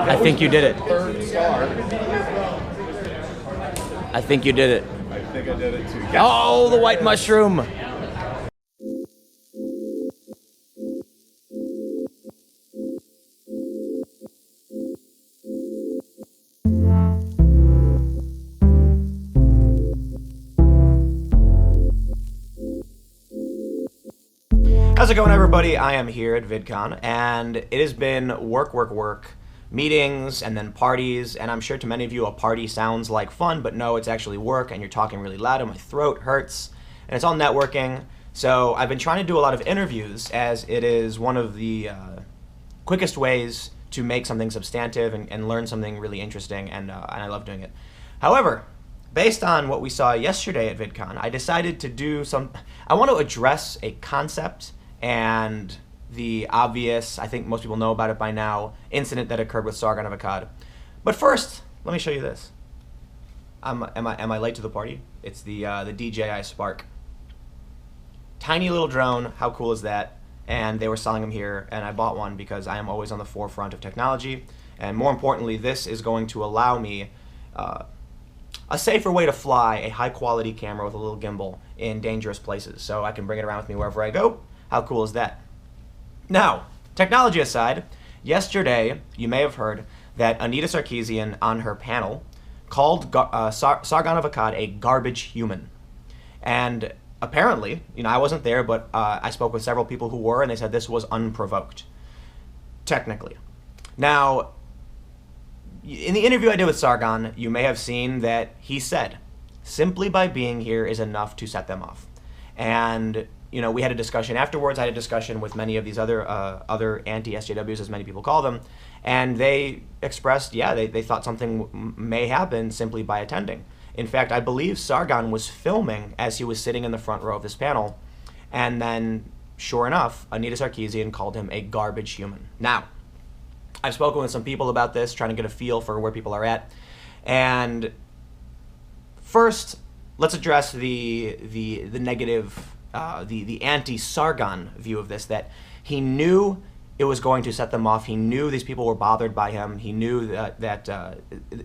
I think you did it. Third star. I think you did it. I think I did it too. Yes. Oh, the white mushroom. How's it going, everybody? I am here at Vidcon, and it has been work, meetings, and then parties, and I'm sure to many of you a party sounds like fun, but no, it's actually work, and you're talking really loud, and my throat hurts, and it's all networking. So I've been trying to do a lot of interviews, as it is one of the quickest ways to make something substantive and learn something really interesting, and I love doing it. However, based on what we saw yesterday at Vidcon, I decided to do I want to address a concept and the obvious, I think most people know about it by now, incident that occurred with Sargon of Akkad. But first, let me show you this. Am I late to the party? It's the DJI Spark. Tiny little drone, how cool is that? And they were selling them here, and I bought one because I am always on the forefront of technology. And more importantly, this is going to allow me a safer way to fly a high-quality camera with a little gimbal in dangerous places, so I can bring it around with me wherever I go. How cool is that? Now, technology aside, yesterday you may have heard that Anita Sarkeesian on her panel called Sargon of Akkad a garbage human. And apparently, I wasn't there, but I spoke with several people who were, and they said this was unprovoked, technically. Now, in the interview I did with Sargon, you may have seen that he said, simply by being here is enough to set them off. And we had a discussion afterwards. I had a discussion with many of these other anti-SJWs, as many people call them, and they expressed, they thought something may happen simply by attending. In fact, I believe Sargon was filming as he was sitting in the front row of this panel, and then, sure enough, Anita Sarkeesian called him a garbage human. Now, I've spoken with some people about this, trying to get a feel for where people are at, and first, let's address the negative, the anti-Sargon view of this, that he knew it was going to set them off. He knew these people were bothered by him. He knew that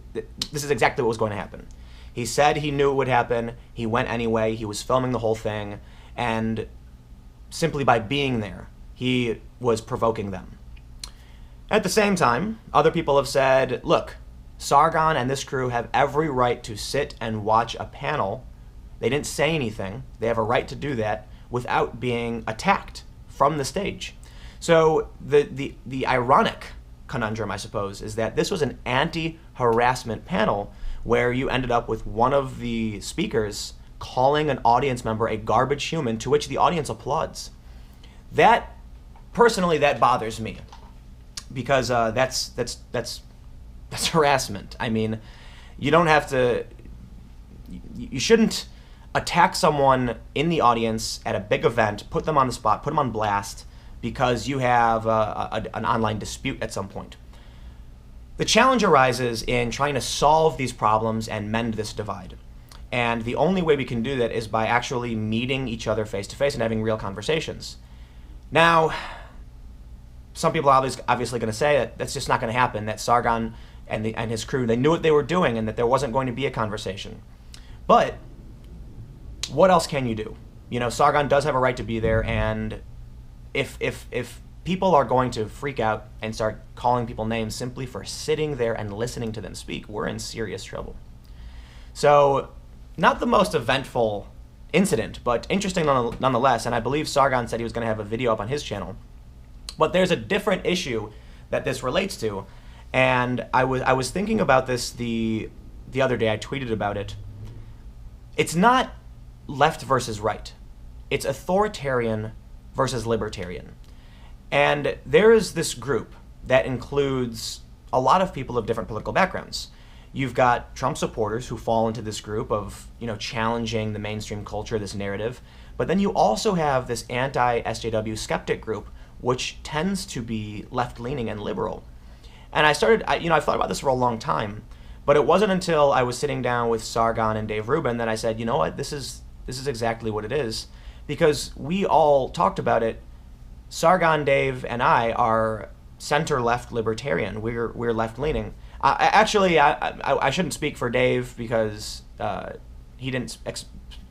this is exactly what was going to happen. He said he knew it would happen. He went anyway. He was filming the whole thing, and simply by being there, he was provoking them. At the same time, other people have said, look, Sargon and this crew have every right to sit and watch a panel. They didn't say anything. They have a right to do that without being attacked from the stage. So the ironic conundrum, I suppose, is that this was an anti-harassment panel where you ended up with one of the speakers calling an audience member a garbage human, to which the audience applauds. That, personally, that bothers me, because that's harassment. I mean, you don't have to, you shouldn't attack someone in the audience at a big event, put them on the spot, put them on blast, because you have an online dispute at some point. The challenge arises in trying to solve these problems and mend this divide. And the only way we can do that is by actually meeting each other face to face and having real conversations. Now, some people are obviously going to say that that's just not going to happen, that Sargon and his crew, they knew what they were doing and that there wasn't going to be a conversation. But what else can you do? Sargon does have a right to be there, and if people are going to freak out and start calling people names simply for sitting there and listening to them speak, we're in serious trouble. So, not the most eventful incident, but interesting nonetheless, and I believe Sargon said he was going to have a video up on his channel. But there's a different issue that this relates to, and I was thinking about this the other day. I tweeted about it. It's not left versus right. It's authoritarian versus libertarian. And there is this group that includes a lot of people of different political backgrounds. You've got Trump supporters who fall into this group of, challenging the mainstream culture, this narrative. But then you also have this anti-SJW skeptic group, which tends to be left-leaning and liberal. And I've thought about this for a long time, but it wasn't until I was sitting down with Sargon and Dave Rubin that I said, you know what, this is exactly what it is, because we all talked about it Sargon, Dave, and I are center-left libertarian. We're left-leaning. I shouldn't speak for Dave because he didn't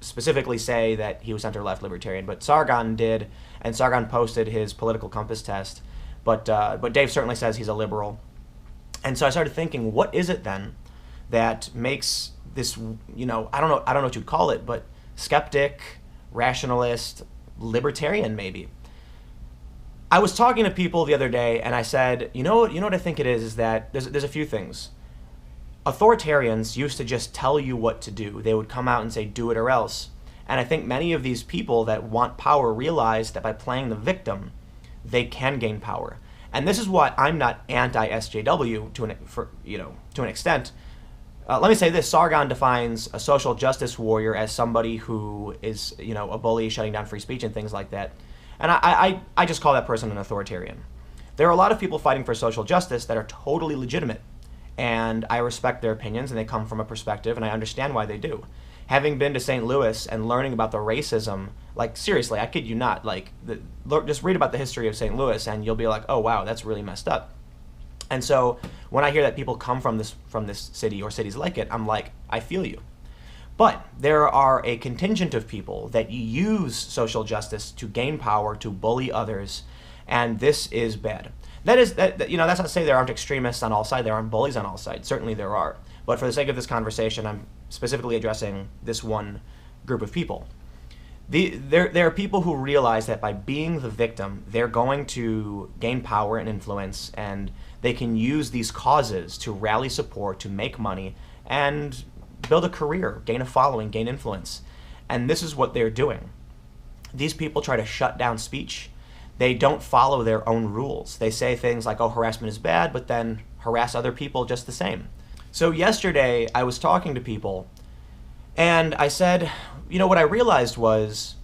specifically say that he was center-left libertarian, but Sargon did, and Sargon posted his political compass test. But Dave certainly says he's a liberal. And so I started thinking, what is it then that makes this, I don't know what you'd call it, but skeptic, rationalist, libertarian maybe. I was talking to people the other day, and I said, you know what I think it is that there's a few things. Authoritarians used to just tell you what to do. They would come out and say, do it or else. And I think many of these people that want power realize that by playing the victim, they can gain power. And this is why I'm not anti-SJW to an extent. Let me say this: Sargon defines a social justice warrior as somebody who is, a bully, shutting down free speech and things like that. And I just call that person an authoritarian. There are a lot of people fighting for social justice that are totally legitimate, and I respect their opinions, and they come from a perspective, and I understand why they do. Having been to St. Louis and learning about the racism, like seriously, I kid you not, just read about the history of St. Louis, and you'll be like, oh wow, that's really messed up. And so when I hear that people come from this city or cities like it, I'm like, I feel you. But there are a contingent of people that use social justice to gain power, to bully others, and this is bad. That's not to say there aren't extremists on all sides, there aren't bullies on all sides. Certainly there are. But for the sake of this conversation, I'm specifically addressing this one group of people. There are people who realize that by being the victim, they're going to gain power and influence, and they can use these causes to rally support, to make money, and build a career, gain a following, gain influence. And this is what they're doing. These people try to shut down speech. They don't follow their own rules. They say things like, oh, harassment is bad, but then harass other people just the same. So yesterday, I was talking to people, and I said, what I realized was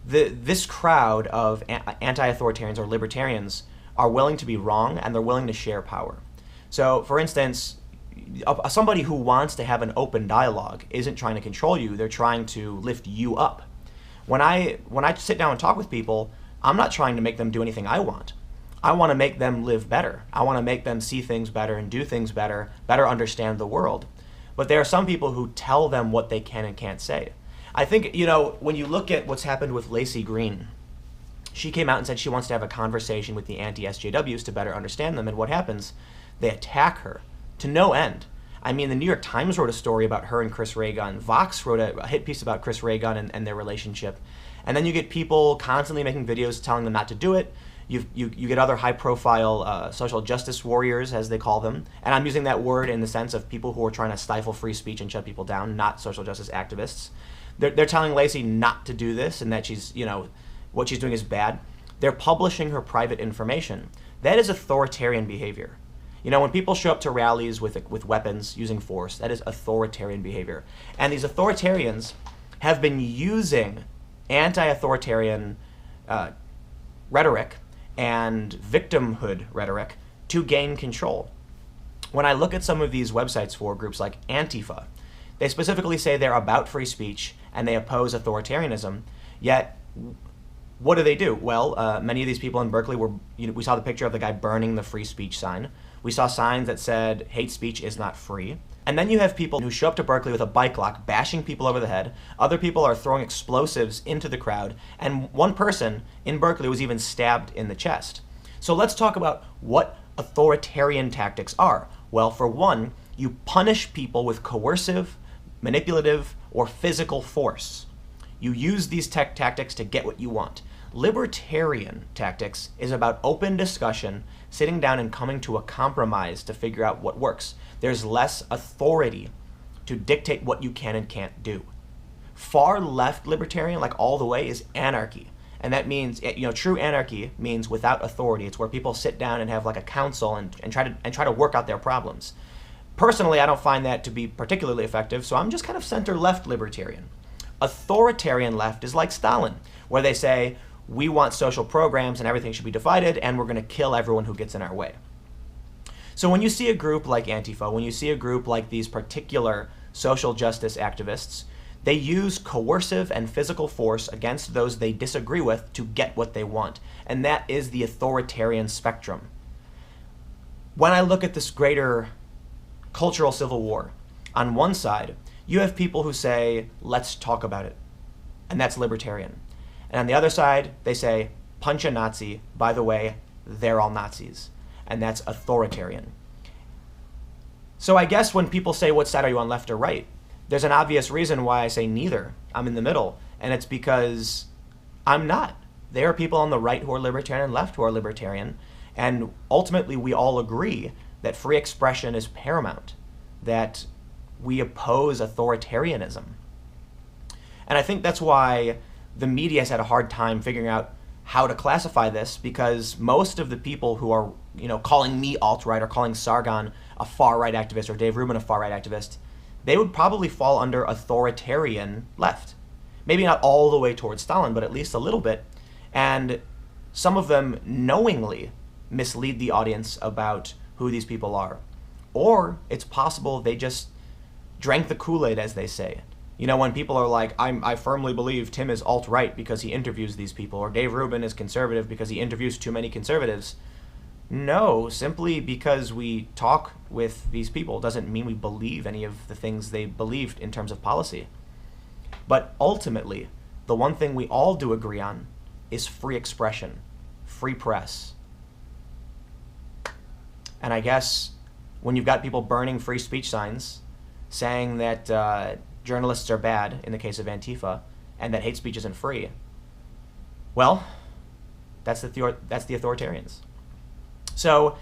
this crowd of anti-authoritarians or libertarians are willing to be wrong, and they're willing to share power. So, for instance, somebody who wants to have an open dialogue isn't trying to control you, they're trying to lift you up. When I sit down and talk with people, I'm not trying to make them do anything I want. I want to make them live better. I want to make them see things better and do things better understand the world. But there are some people who tell them what they can and can't say. I think, when you look at what's happened with Lacey Green, she came out and said she wants to have a conversation with the anti-SJWs to better understand them, and what happens? They attack her to no end. I mean, the New York Times wrote a story about her and Chris Ray Gun. Vox wrote a hit piece about Chris Ray Gun and their relationship. And then you get people constantly making videos telling them not to do it. You get other high-profile social justice warriors, as they call them. And I'm using that word in the sense of people who are trying to stifle free speech and shut people down, not social justice activists. They're telling Lacey not to do this and that she's, what she's doing is bad. They're publishing her private information. That is authoritarian behavior. When people show up to rallies with weapons, using force, that is authoritarian behavior. And these authoritarians have been using anti-authoritarian rhetoric and victimhood rhetoric to gain control. When I look at some of these websites for groups like Antifa, they specifically say they're about free speech and they oppose authoritarianism, yet what do? Well, many of these people in Berkeley we saw the picture of the guy burning the free speech sign. We saw signs that said hate speech is not free. And then you have people who show up to Berkeley with a bike lock, bashing people over the head. Other people are throwing explosives into the crowd. And one person in Berkeley was even stabbed in the chest. So let's talk about what authoritarian tactics are. Well, for one, you punish people with coercive, manipulative, or physical force. You use these tactics to get what you want. Libertarian tactics is about open discussion, sitting down and coming to a compromise to figure out what works. There's less authority to dictate what you can and can't do. Far left libertarian, like all the way, is anarchy. And that means, true anarchy means without authority. It's where people sit down and have like a council and try to work out their problems. Personally, I don't find that to be particularly effective, so I'm just kind of center-left libertarian. Authoritarian left is like Stalin, where they say, we want social programs and everything should be divided, and we're going to kill everyone who gets in our way. So when you see a group like Antifa, when you see a group like these particular social justice activists, They use coercive and physical force against those they disagree with to get what they want. And that is the authoritarian spectrum. When I look at this greater cultural civil war, on one side, you have people who say, let's talk about it. And that's libertarian. And on the other side, they say, punch a Nazi. By the way, they're all Nazis. And that's authoritarian. So I guess when people say, what side are you on, left or right? There's an obvious reason why I say neither. I'm in the middle. And it's because I'm not. There are people on the right who are libertarian and left who are libertarian. And ultimately, we all agree that free expression is paramount, that we oppose authoritarianism. And I think that's why the media has had a hard time figuring out how to classify this, because most of the people who are, calling me alt-right or calling Sargon a far-right activist or Dave Rubin a far-right activist, they would probably fall under authoritarian left. Maybe not all the way towards Stalin, but at least a little bit. And some of them knowingly mislead the audience about who these people are. Or it's possible they just drank the Kool-Aid, as they say. When people are like, I firmly believe Tim is alt-right because he interviews these people, or Dave Rubin is conservative because he interviews too many conservatives. No, simply because we talk with these people doesn't mean we believe any of the things they believed in terms of policy. But ultimately, the one thing we all do agree on is free expression, free press. And I guess when you've got people burning free speech signs, saying that journalists are bad in the case of Antifa, and that hate speech isn't free, well, that's the authoritarians. So,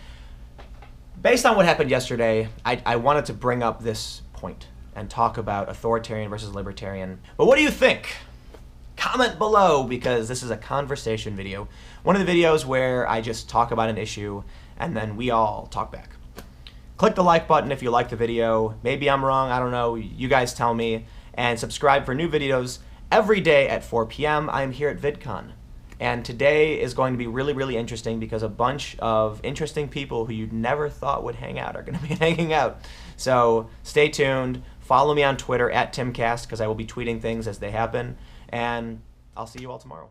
based on what happened yesterday, I wanted to bring up this point and talk about authoritarian versus libertarian. But what do you think? Comment below, because this is a conversation video. One of the videos where I just talk about an issue and then we all talk back. Click the like button if you like the video. Maybe I'm wrong, I don't know, you guys tell me. And subscribe for new videos every day at 4 p.m. I'm here at Vidcon. And today is going to be really, really interesting because a bunch of interesting people who you never thought would hang out are going to be hanging out. So stay tuned. Follow me on Twitter at TimCast because I will be tweeting things as they happen. And I'll see you all tomorrow.